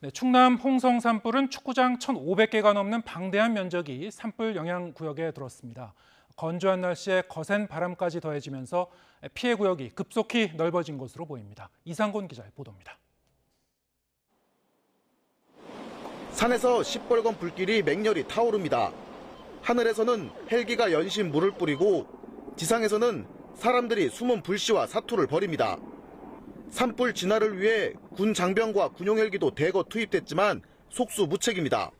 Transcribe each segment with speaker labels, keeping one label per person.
Speaker 1: 네, 충남 홍성 산불은 축구장 1,500개가 넘는 방대한 면적이 산불 영향 구역에 들었습니다. 건조한 날씨에 거센 바람까지 더해지면서 피해 구역이 급속히 넓어진 것으로 보입니다. 이상곤 기자의 보도입니다.
Speaker 2: 산에서 시뻘건 불길이 맹렬히 타오릅니다. 하늘에서는 헬기가 연신 물을 뿌리고 지상에서는 사람들이 숨은 불씨와 사투를 벌입니다. 산불 진화를 위해 군 장병과 군용 헬기도 대거 투입됐지만 속수무책입니다.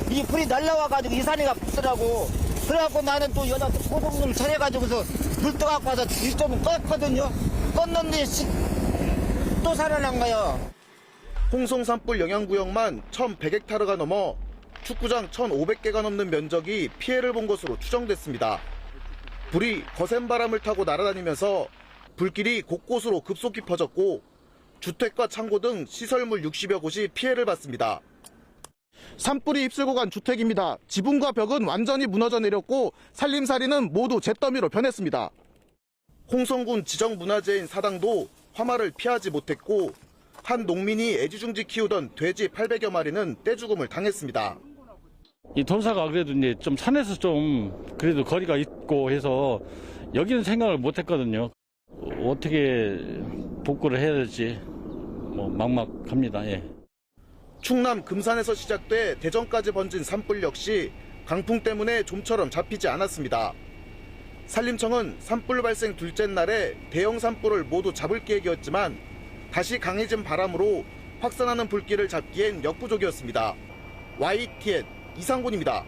Speaker 3: 이 불이 날라와가지고 이 산에가 붙더라고. 그래갖고 나는 또 여자 소독을 전해가지고서 불 떠갖고 와서 일좀 껐거든요. 껐는데 또 살아난 거야.
Speaker 2: 홍성 산불 영향구역만 1,100헥타르가 넘어 축구장 1,500개가 넘는 면적이 피해를 본 것으로 추정됐습니다. 불이 거센 바람을 타고 날아다니면서 불길이 곳곳으로 급속히 퍼졌고 주택과 창고 등 시설물 60여 곳이 피해를 봤습니다. 산불이 휩쓸고 간 주택입니다. 지붕과 벽은 완전히 무너져 내렸고 살림살이는 모두 잿더미로 변했습니다. 홍성군 지정문화재인 사당도 화마를 피하지 못했고 한 농민이 애지중지 키우던 돼지 800여 마리는 떼죽음을 당했습니다.
Speaker 4: 이 돌사가 그래도 이제 좀 산에서 좀 그래도 거리가 있고 해서 여기는 생각을 못 했거든요. 어떻게 복구를 해야 될지 막막합니다. 예.
Speaker 2: 충남 금산에서 시작돼 대전까지 번진 산불 역시 강풍 때문에 좀처럼 잡히지 않았습니다. 산림청은 산불 발생 둘째 날에 대형 산불을 모두 잡을 계획이었지만 다시 강해진 바람으로 확산하는 불길을 잡기엔 역부족이었습니다. YTN 이상곤입니다.